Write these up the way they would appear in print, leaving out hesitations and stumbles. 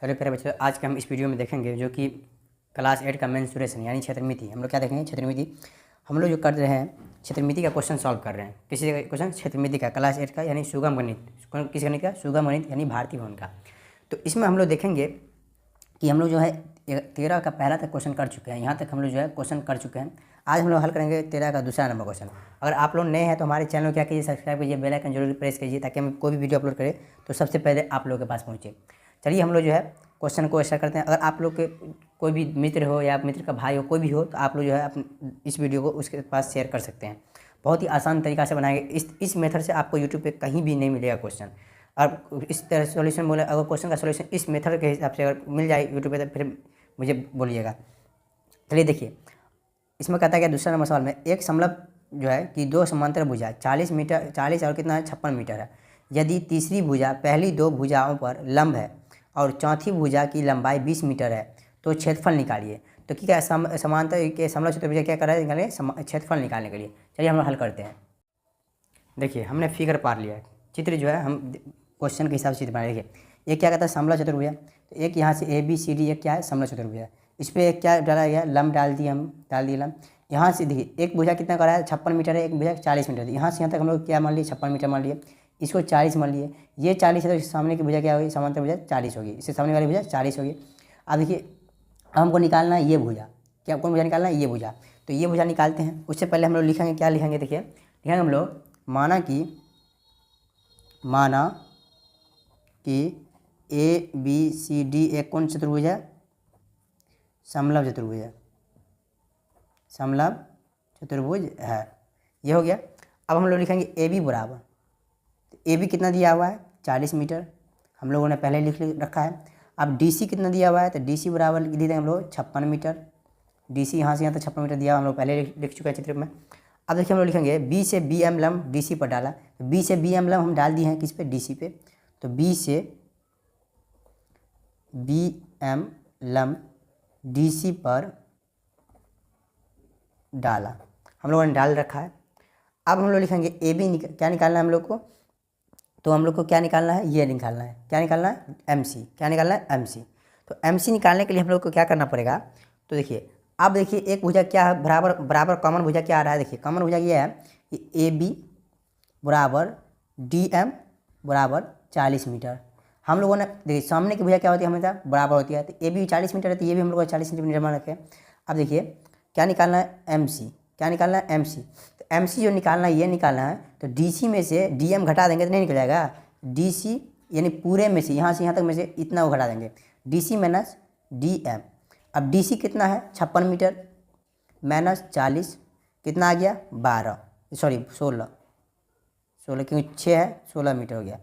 Hello प्यारे बच्चों, आज के हम इस वीडियो में देखेंगे जो कि क्लास 8 का मेंसुरेशन यानी क्षेत्रमिति। हम लोग क्या देखेंगे? क्षेत्रमिति। हम लोग जो कर रहे हैं क्षेत्रमिति का क्वेश्चन सॉल्व कर रहे हैं। किसी का क्वेश्चन? क्षेत्रमिति का, क्लास 8 का, यानी सुगम गणित। किस गणित का? सुगम गणित यानी भारतीय भवन का। तो इसमें हम लोग देखेंगे कि हम लोग जो है 13 का पहला तक क्वेश्चन कर चुके हैं। यहाँ तक हम लोग जो है क्वेश्चन कर चुके हैं। आज हम लोग हल करेंगे 13 का दूसरा नंबर क्वेश्चन। अगर आप लोग नए हैं तो हमारे चैनल को क्या कीजिए, सब्सक्राइब कीजिए, बेल आइकन जरूर प्रेस कीजिए ताकि हम कोई भी वीडियो अपलोड करें तो सबसे पहले आप लोगों के पास पहुँचे। चलिए हम लोग जो है क्वेश्चन को ऐसा करते हैं। अगर आप लोग के कोई भी मित्र हो या मित्र का भाई हो, कोई भी हो, तो आप लोग जो है इस वीडियो को उसके पास शेयर कर सकते हैं। बहुत ही आसान तरीका से बनाएंगे। इस मेथड से आपको यूट्यूब पे कहीं भी नहीं मिलेगा क्वेश्चन। और इस तरह सॉल्यूशन बोले, अगर क्वेश्चन का सॉल्यूशन इस मेथड के हिसाब से अगर मिल जाए यूट्यूब पे तो फिर मुझे बोलिएगा। चलिए देखिए, इसमें कहता है कि दूसरा नंबर सवाल में एक समलंब जो है कि दो समांतर भुजा 40 मीटर 40 और कितना है 56 मीटर है। यदि तीसरी भुजा पहली दो भुजाओं पर लंब है और चौथी भुजा की लंबाई 20 मीटर है तो क्षेत्रफल निकालिए। तो क्या समांतर के समलंब चतुर्भुज क्या कर रहा है? निकालिए क्षेत्रफल निकालने के लिए। चलिए हम लोग हल करते हैं। देखिए हमने फिगर पार लिया है। चित्र जो है हम क्वेश्चन के हिसाब से चित्र बनाए। देखिए ये क्या कहता है? समलंब चतुर्भुज है। तो एक यहाँ से ABCD एक क्या है? समलंब चतुर्भुज है। इस पर एक क्या डाला गया? लंब डाल दिए, हम डाल दिए लंब। यहाँ से देखिए एक भुजा कितना करा है? 56 मीटर है, एक भुजा 40 मीटर है। यहाँ से यहाँ तक हम लोग क्या मान लिए? 56 मीटर मान लिए। इसको 40 मान लिए। ये 40 है तो सामने की भुजा क्या होगी? समांतर भुजा 40 होगी। इससे सामने वाली भुजा 40 होगी। अब देखिए हमको निकालना है ये भुजा। क्या कौन भुजा निकालना है? ये भुजा। तो ये भुजा निकालते हैं। उससे पहले हम लोग लिखेंगे, क्या लिखेंगे? देखिए लिखेंगे हम लोग माना कि ABCD एक कौन चतुर्भुज है? समलंब चतुर्भुज है। समलंब चतुर्भुज है, ये हो गया। अब हम लोग लिखेंगे AB बराबर, AB कितना दिया हुआ है? 40 मीटर, हम लोगों ने पहले लिख रखा है। अब DC कितना दिया हुआ है? तो DC बराबर लिख देंगे हम लोग 56 मीटर। DC यहाँ से यहाँ तक 56 मीटर दिया हुआ हम लोग पहले लिख चुके हैं चित्र में। अब देखिए हम लोग लिखेंगे B से BM लंब DC पर डाला। तो B से BM लंब हम डाल दिए हैं किस पे? DC पे। तो B से BM लंब DC पर डाला, हम लोगों ने डाल रखा है। अब हम लोग लिखेंगे AB क्या निकालना है हम लोग को? तो हम लोग को क्या निकालना है? ये निकालना है। क्या निकालना है? MC। क्या निकालना है? MC। तो MC निकालने के लिए हम लोग को क्या करना पड़ेगा? तो देखिए अब देखिए एक भुजा क्या है? बराबर कॉमन भुजा क्या आ रहा है? देखिए कॉमन भुजा ये है कि AB बराबर DM बराबर 40 मीटर। हम लोगों ने देखिए सामने की भुजा क्या होती है? हमेशा बराबर होती है। तो AB 40 मीटर है तो ये भी हम लोग 40 सेंटीमीटर मान रखे। अब देखिए क्या निकालना है? MC। क्या निकालना है? MC। तो MC जो निकालना है, ये निकालना है। तो DC में से DM घटा देंगे तो नहीं निकल जाएगा। DC यानी पूरे में से यहाँ यहाँ तक में से इतना वो घटा देंगे, DC माइनस DM। अब DC कितना है? 56 मीटर माइनस 40 कितना आ गया? 16 क्योंकि 6 है, 16 मीटर हो गया।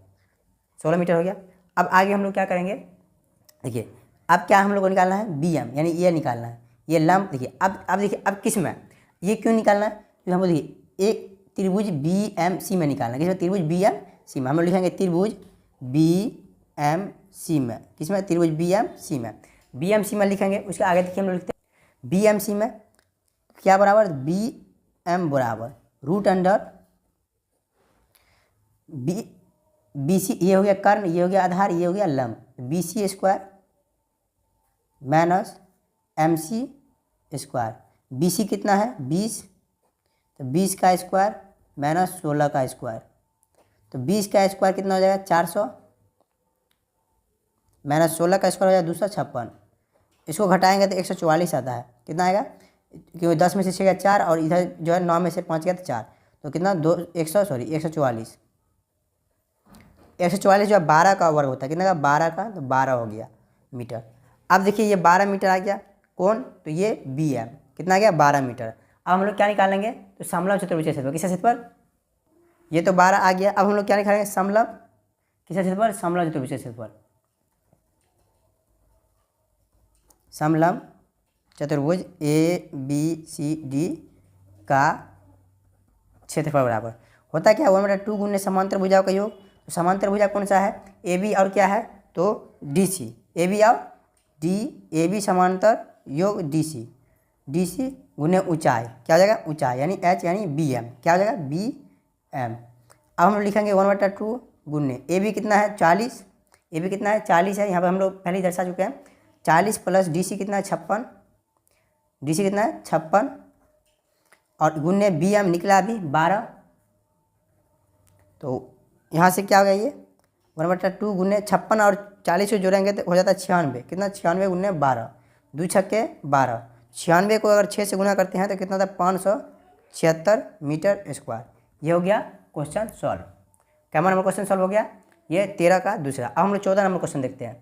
16 मीटर हो गया। अब आगे हम लोग क्या करेंगे? देखिए अब क्या हम लोग को निकालना है? BM यानी ये निकालना है, ये लंब। देखिए अब देखिए अब किस में ये क्यों निकालना है? तो हमको देखिए एक त्रिभुज BMC में निकालना है। किस में? त्रिभुज BMC में। हम लोग लिखेंगे त्रिभुज BMC में। किस में? त्रिभुज BMC में। BMC में लिखेंगे। उसके आगे देखिए हम लोग लिखते हैं BMC में क्या बराबर? BM बराबर रूट अंडर BC, ये हो गया कर्ण, ये हो गया आधार, ये हो गया लंब। BC square minus MC square. BC कितना है? 20, तो 20 का स्क्वायर माइनस 16 का स्क्वायर। तो 20 का स्क्वायर कितना हो जाएगा? 400 माइनस 16 का स्क्वायर हो जाएगा 256। इसको घटाएंगे तो 144 आता है। कितना आएगा? क्योंकि 10 में से 6 गया 4 और इधर जो है 9 में से 5 गया तो 4, तो कितना 144। 144 जो है 12 का वर्ग होता है। कितना का? 12 का, तो 12 हो गया मीटर। अब देखिए ये 12 मीटर आ गया। कौन? तो ये BM कितना आ गया? 12 मीटर। अब हम लोग क्या निकालेंगे? तो समलंब चतुर्भुज क्षेत्रफल। किसका क्षेत्रफल? ये तो 12 आ गया। अब हम लोग क्या निकालेंगे? समलंब किसका क्षेत्रफल? समलंब चतुर्भुज क्षेत्रफल। समलंब चतुर्भुज ABCD का क्षेत्रफल बराबर होता है क्या? 1/2 गुने समांतर भुजाओं का योग। तो समांतर भुजा कौन सा है? AB और क्या है? तो DC। AB और AB समांतर योग DC गुने ऊंचाई। क्या हो जाएगा? ऊंचाई यानी H यानी BM। क्या हो जाएगा? BM। अब हम लिखेंगे 1/2 गुने AB कितना है? 40 ए बी कितना है 40 है, यहाँ पर हम लोग पहले ही दर्शा चुके हैं। 40 प्लस डी सी कितना है 56, डी सी कितना है 56 और गुने बी एम निकला अभी 12। तो यहाँ से क्या हो गया ये 1/2 गुने 56 और 40 को जोड़ेंगे तो हो जाता है 96। कितना 96 गुने 12, 2 छक्के 12। 96 को अगर 6 से गुना करते हैं तो कितना होता है 576 मीटर स्क्वायर। ये हो गया question solve. Camera number question solve हो गया, ये 13 का दूसरा। अब हम लोग 14 नंबर क्वेश्चन देखते हैं।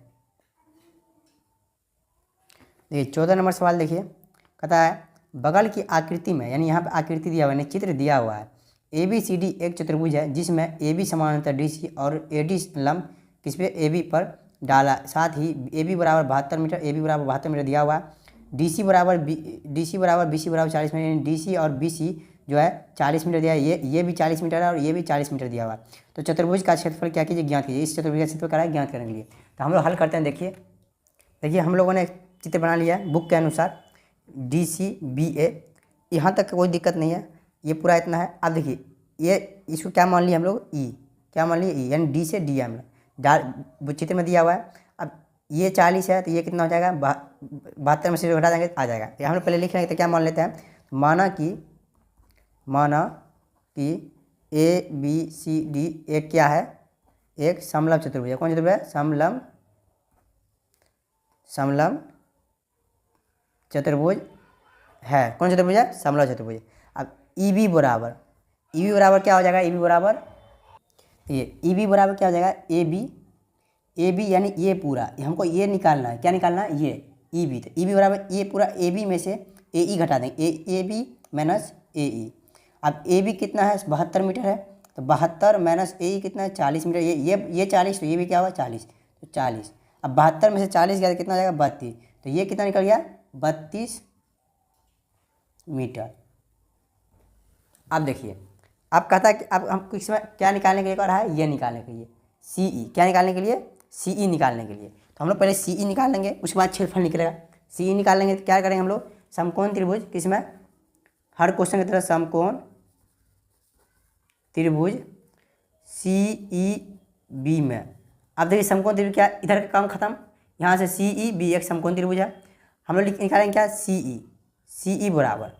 देखिए 14 नंबर सवाल देखिए, कहता है बगल की आकृति में, यानी यहाँ पे आकृति दिया हुआ है, चित्र दिया हुआ है। ए बी सी डी एक चतुर्भुज है जिसमें ए बी समानांतर डी सी और ए डी लंब किस पे ए बी पर डाला। साथ ही ए बी बराबर 72 मीटर, ए बी बराबर 72 मीटर दिया हुआ है। डी सी बराबर बी सी बराबर 40 मीटर, यानी डी सी और बी सी जो है 40 मीटर दिया है। ये भी 40 मीटर है और ये भी 40 मीटर दिया हुआ है। तो चतुर्भुज का क्षेत्रफल क्या कीजिए, ज्ञात कीजिए। इस चतुर्भुज का क्षेत्रफल क्या है, ज्ञात करने के लिए। तो हम लोग हल करते हैं। देखिए हम लोगों ने चित्र बना लिया है बुक के अनुसार, डी सी बी ए, यहाँ तक कोई दिक्कत नहीं है, ये पूरा इतना है। अब देखिए ये इसको क्या मान लिया हम लोग, ई, क्या मान लिया ई, यानी डी से डी एम चित्र में दिया हुआ है। अब ये 40 है तो ये कितना हो जाएगा 72 में से घटा देंगे आ जाएगा। तो हम लोग पहले लिख रहे हैं तो क्या मान लेते हैं, माना कि ए बी सी डी एक क्या है, एक समलंब चतुर्भुज है। कौन चतुर्भुज है, समलंब चतुर्भुज है। कौन चतुर्भुज है, समलंब चतुर्भुज। अब ई बी बराबर क्या हो जाएगा, ई बी बराबर क्या हो जाएगा, ए बी यानी ये पूरा, हमको ये निकालना है। क्या निकालना है, ये ई बी। तो ई बी बराबर ये पूरा ए बी में से ए ई घटा देंगे, ए बी माइनस ए ई। अब ए बी कितना है 72 मीटर है, तो 72 माइनस ए ई कितना है 40 मीटर। ये 40, तो ये भी क्या हुआ 40, तो 40। अब 72 में से 40 गया तो कितना हो जाएगा 32, तो ये कितना निकल गया 32 मीटर। अब देखिए अब कहता है कि अब हम इसमें क्या निकालने के लिए कर रहा है, ये निकालने के लिए सी ई, क्या निकालने के लिए, सी ई निकालने के लिए। तो हम लोग पहले सी ई निकाल लेंगे, उसके बाद क्षेत्रफल निकलेगा। सी ई निकाल लेंगे तो क्या करेंगे हम लोग, समकोण त्रिभुज, किसमें, हर क्वेश्चन की तरह समकोण त्रिभुज सी ई बी में। अब देखिए समकोण त्रिभुज क्या, इधर का काम खत्म, यहाँ से सी ई बी एक समकोण त्रिभुज है। हम लोग निकालेंगे क्या, सी ई बराबर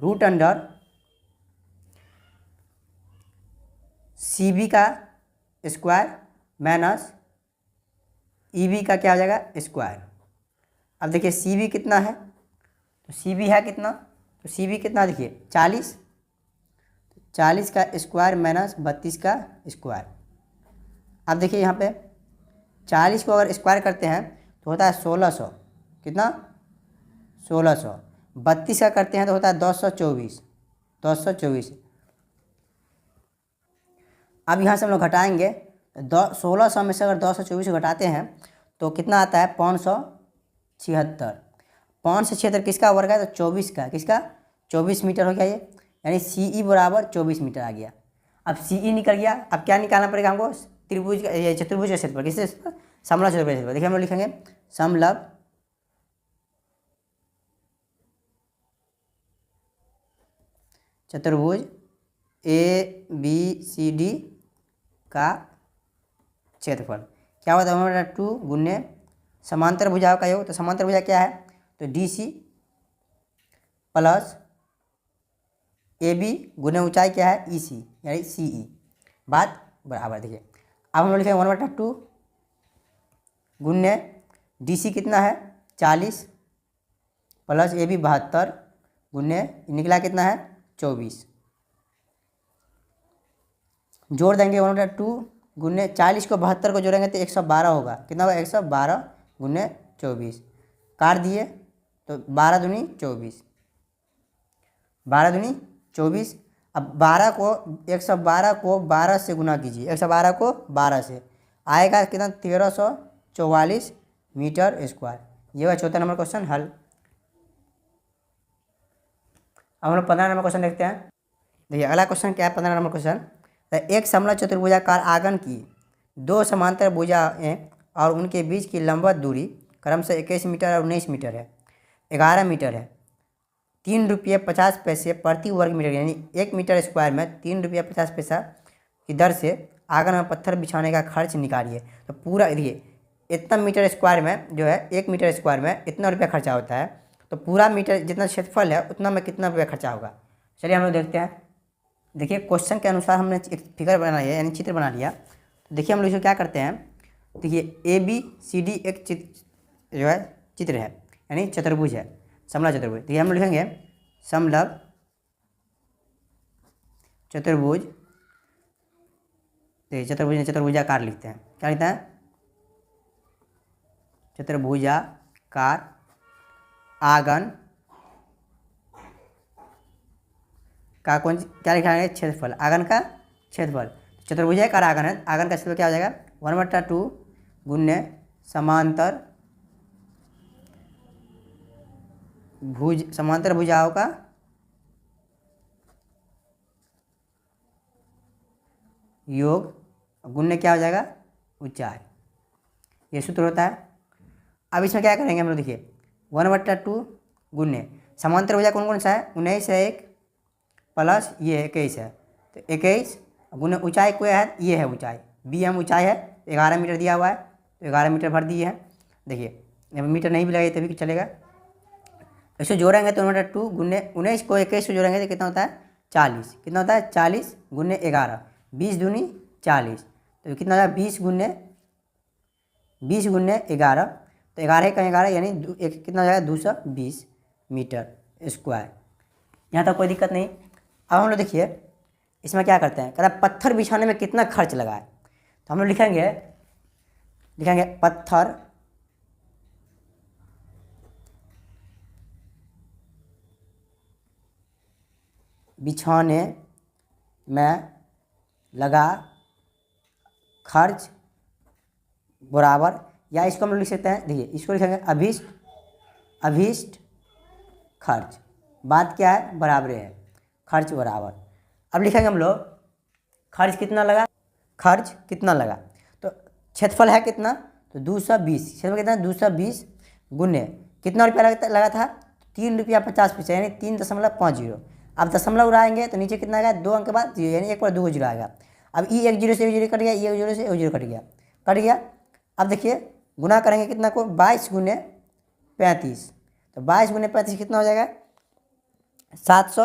रूट अंडर सी बी का स्क्वायर माइनस ई बी का क्या हो जाएगा स्क्वायर। अब देखिए सी बी कितना है, तो सी बी है कितना, तो सी बी कितना देखिए 40, 40 का स्क्वायर माइनस 32 का स्क्वायर। अब देखिए यहाँ पे 40 को अगर स्क्वायर करते हैं तो होता है 1600, कितना 1600। 32 का करते हैं तो होता है 224। अब यहाँ से हम लोग घटाएंगे, 1600 में से अगर 224 घटाते हैं तो कितना आता है 576। 576 किसका वर्ग है, तो 24 का, किसका 24 मीटर हो गया ये, यानी सी ई बराबर 24 मीटर आ गया। अब सी ई निकल गया, अब क्या निकालना पड़ेगा हमको, त्रिभुज का, ये चतुर्भुज का क्षेत्रफल, किससे समलंब चतुर्भुज का क्षेत्रफल। देखिए हम लोग लिखेंगे समलंब चतुर्भुज ए बी सी डी का क्षेत्रफल क्या होता है 1/2 गुने समांतर भुजाओं का योग। तो समांतर भुजा क्या है, तो D C plus A B गुने ऊंचाई क्या है ई सी, यानी सी ई, बात बराबर। देखिए अब हम लोग लिखेंगे 1/2 गुने डी सी कितना है 40 प्लस ए बी 72 गुने निकला कितना है 24। जोड़ देंगे 1/2 गुने 40 को 72 को जोड़ेंगे तो 112 होगा, कितना होगा 112 गुने 24। काट दिए तो 12 दूनी 24, 12 दूनी 24। अब 112 को 12 से गुना कीजिए, 112 को 12 से आएगा कितना 1344 मीटर स्क्वायर। ये हुआ 14 नंबर क्वेश्चन हल। अब हम लोग 15 नंबर क्वेश्चन देखते हैं। देखिए अगला क्वेश्चन क्या है 15 नंबर क्वेश्चन, एक समलंब चतुर्भुजाकार आंगन की 2 समांतर भुजाएं और उनके बीच की लंबवत दूरी क्रमशः 21 मीटर और 19 मीटर है, 11 मीटर है। 3 रुपये 50 पैसे प्रति वर्ग मीटर, यानी 1 मीटर स्क्वायर में 3 रुपये 50 पैसा की दर से आंगन में पत्थर बिछाने का खर्च निकालिए। तो पूरा देखिए इतना मीटर स्क्वायर में जो है 1 मीटर स्क्वायर में इतना रुपया खर्चा होता है, तो पूरा मीटर जितना क्षेत्रफल है उतना में कितना रुपया खर्चा होगा। चलिए हम लोग देखते हैं। देखिए क्वेश्चन के अनुसार हमने एक फिगर बना लिया, यानी चित्र बना लिया। तो देखिए हम लोग इसको क्या करते हैं, देखिए ABCD एक चित्र जो है चित्र है, यानी चतुर्भुज है, समलव चतुर्भुज। देखिए हम लोग लिखेंगे समलव चतुर्भुज। देखिए चतुर्भुज चतुर्भुजाकार लिखते हैं, क्या लिखते हैं, चतुर्भुजाकार, आगन का कौन क्या लिखा है, क्षेत्रफल, आगन का क्षेत्रफल। चतुर्भुजाकार आगन है, आगन का क्षेत्रफल क्या हो जाएगा 1/2 गुण्य समांतर भुजाओं का योग गुण्य क्या हो जाएगा ऊंचाई। ये सूत्र होता है। अब इसमें क्या करेंगे हम लोग, देखिए 1/2 गुण्य समांतर भुजा कौन कौन सा है, 19 है एक, प्लस ये 21 है, तो 21 गुना ऊंचाई को है, ये है ऊंचाई, BM ऊंचाई है, 11 मीटर दिया हुआ है, तो 11 मीटर भर दिए हैं। देखिए यहाँ मीटर नहीं भी लगाइए तभी चलेगा। इसको जोड़ेंगे तो 1/2 गुने 19 को 21 से जोड़ेंगे तो कितना होता है 40, कितना होता है 40 गुने 11, 20 दूनी 40, तो कितना होता है 20 गुने 11, तो 11 का 11 यानी कितना हो जाएगा 220 मीटर स्क्वायर। यहाँ तक कोई दिक्कत नहीं। अब हम लोग देखिए इसमें क्या करते हैं, कहता है पत्थर बिछाने में कितना खर्च लगा है, तो हम लोग लिखेंगे पत्थर बिछाने में लगा खर्च बराबर, या इसको हम लोग लिख सकते हैं, देखिए इसको लिखेंगे अभीष्ट खर्च, बात क्या है बराबर है, खर्च बराबर। अब लिखेंगे हम लोग खर्च कितना लगा, तो क्षेत्रफल है कितना, तो 220, क्षेत्रफल कितना 220 गुने कितना रुपया लगा था 3 रुपया 50 पैसे, यानी 3.50। अब दशमलव उड़ाएंगे तो नीचे कितना आएगा 2 अंक के बाद 0, यानी 1 पर 2 जीरो आएगा। अब ये 1 0 से 0 कट गया, ये 1 0 से 1 0 कट गया। अब देखिए गुना करेंगे कितना को 22 गुने 35, तो 22 गुने 35 कितना हो जाएगा 700,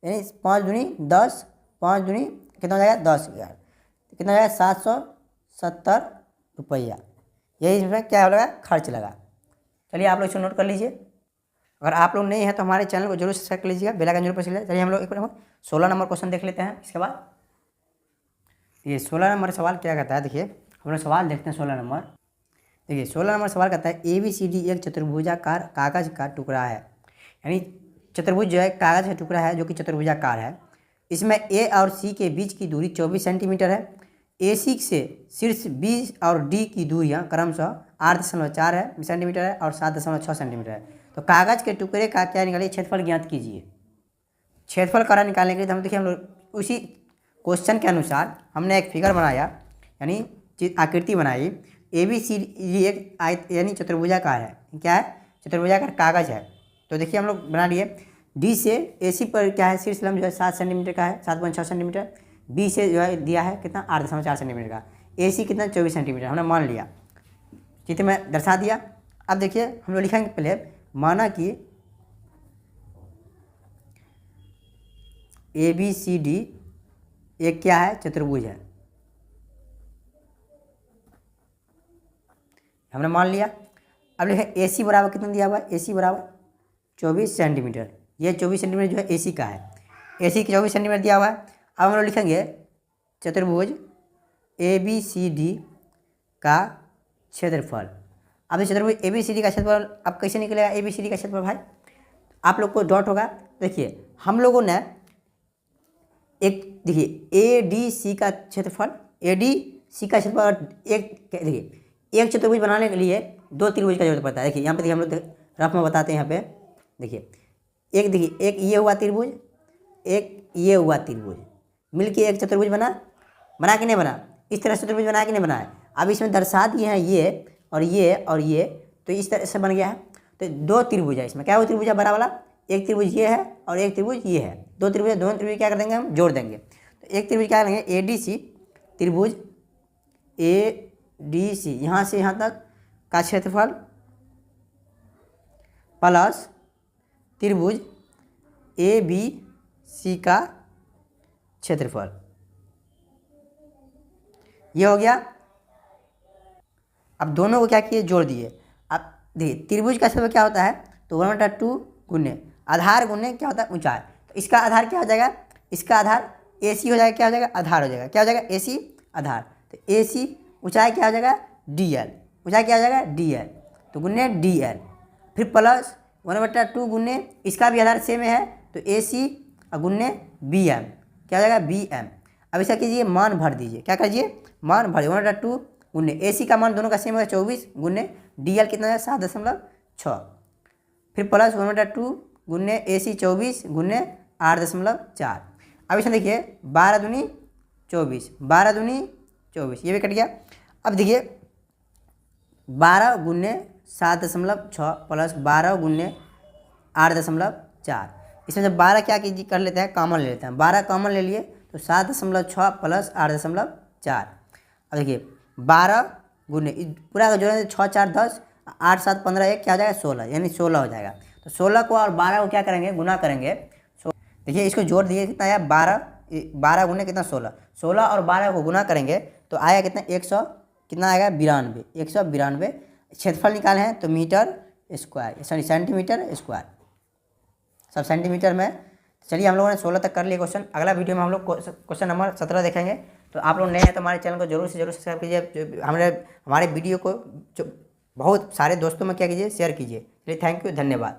यानी 5 दूनी 10, 5 दूनी कितना हो जाएगा 10,000, कितना हो जाएगा 770 रुपया। यही इसमें क्या लगा खर्च लगा। चलिए आप लोग इसको नोट कर लीजिए। अगर आप लोग नहीं हैं तो हमारे चैनल को जरूर सब्सक्राइब कर लीजिएगा, बेल आइकन जरूर प्रेस कीजिएगा। चलिए हम लोग एक बार 16 नंबर क्वेश्चन देख लेते हैं। इसके बाद ये 16 नंबर सवाल क्या कहता है, देखिए हम लोग सवाल देखते हैं 16 नंबर। देखिए 16 नंबर सवाल कहता है ABCD एक चतुर्भुजाकार कागज का टुकड़ा है, यानी चतुर्भुज जो है कागज का टुकड़ा है जो कि चतुर्भुजाकार है। इसमें A और C के बीच की दूरी 24 सेंटीमीटर है। AC से शीर्ष B और D की दूरियाँ क्रमशः 8.4 सेंटीमीटर है और 7.6 सेंटीमीटर है। तो कागज के टुकड़े का क्या निकालिए क्षेत्रफल ज्ञात कीजिए। क्षेत्रफल का निकालने के लिए हम देखिए हम लोग उसी क्वेश्चन के अनुसार हमने एक फिगर बनाया, यानी आकृति बनाई। ABCD एक आयत यानी चतुर्भुजाकार है, क्या है चतुर्भुजाकार कागज है। तो देखिए हम लोग बना लिए D से AC पर क्या है शीर्ष लंब जो है 7 सेंटीमीटर का है, 7.6 सेंटीमीटर। B से जो है दिया है कितना 8.4 सेंटीमीटर का। AC कितना 24 सेंटीमीटर हमने मान लिया, चित्र में दर्शा दिया। अब देखिए हम लोग लिखेंगे पहले, माना कि ABCD एक क्या है चतुर्भुज है, हमने मान लिया। अब लिखें AC बराबर कितना दिया हुआ है, AC बराबर 24 सेंटीमीटर। ये 24 सेंटीमीटर जो है AC का है, AC 24 सेंटीमीटर दिया हुआ है। अब हम लोग लिखेंगे चतुर्भुज ABCD का क्षेत्रफल। अब इस चतुर्भुज ABCD का क्षेत्रफल अब कैसे निकलेगा, ABCD का क्षेत्रफल भाई आप लोग को डॉट होगा। देखिए हम लोगों ने एक देखिए ADC का क्षेत्रफल, ADC का क्षेत्रफल एक देखिए एक चतुर्भुज बनाने के लिए 2 त्रिभुज का जरूरत पड़ता है। देखिए यहाँ पे देखिए हम लोग रफ में बताते हैं। यहाँ पे देखिए एक ये हुआ त्रिभुज, एक ये हुआ त्रिभुज, मिलके एक चतुर्भुज बना कि नहीं बना, इस तरह से चतुर्भुज बना कि नहीं बनाया। अब इसमें दर्शा दिए हैं ये और ये और ये, तो इस तरह से बन गया है। तो 2 त्रिभुज है इसमें, क्या वो त्रिभुज है बड़ा वाला, एक त्रिभुज ये है और एक त्रिभुज ये है, 2 त्रिभुज, दोनों त्रिभुज क्या कर देंगे हम जोड़ देंगे। तो एक त्रिभुज क्या करेंगे ADC त्रिभुज ADC, यहाँ से यहाँ तक का क्षेत्रफल प्लस त्रिभुज ABC का क्षेत्रफल। ये हो गया। अब दोनों को क्या किए, जोड़ दिए। अब देखिए त्रिभुज का क्षेत्रफल क्या होता है, तो 1/2 गुने आधार गुने क्या होता है, ऊंचाई। तो इसका आधार क्या हो जाएगा, इसका आधार AC हो जाएगा, क्या हो जाएगा, आधार हो जाएगा, क्या हो जाएगा, AC आधार। तो AC ऊंचाई क्या हो जाएगा, DL, ऊंचाई क्या हो जाएगा, DL, तो गुने DL, फिर प्लस 1/2 गुने इसका भी आधार सेम है, तो AC और गुने BM, क्या हो जाएगा, BM। अब इसका कीजिए मान भर दीजिए, क्या कीजिए, मान भर 1/2 गुने AC का मान दोनों का सेम है 24 गुने DL कितना है 7.6, फिर प्लस 1/2 गुने AC 24 गुने 8.4। अब इसमें देखिए 12 दूनी 24, 12 दूनी 24, ये भी कट गया। अब देखिए 12 गुने 7.6 प्लस 12 गुने 8.4, इसमें जब 12 क्या कीजिए कर लेते हैं, कॉमन ले लेते हैं, 12 कॉमन ले लिए तो 7.6 प्लस 8.4। अब देखिए 12 गुने पूरा का जोड़ेंगे 6 4 10, 8 7 15 1 क्या हो जाएगा 16, यानी 16 हो जाएगा। तो 16 को और 12 को क्या करेंगे, गुना करेंगे। देखिए इसको जोड़ दिए कितना आया 12 गुने कितना 16, 16 और 12 को गुना करेंगे तो आया कितना 100 कितना आएगा 92, 192 क्षेत्रफल निकाले हैं तो metre square, sorry centimetre square, सब सेंटीमीटर में। चलिए हम लोगों ने 16 तक कर लिए क्वेश्चन। अगला वीडियो में हम लोग क्वेश्चन नंबर 17 देखेंगे। तो आप लोग नए हैं तो हमारे चैनल को जरूर से जरूर सब्सक्राइब कीजिए, हमारे वीडियो को जो बहुत सारे दोस्तों में क्या कीजिए, शेयर कीजिए। चलिए थैंक यू, धन्यवाद।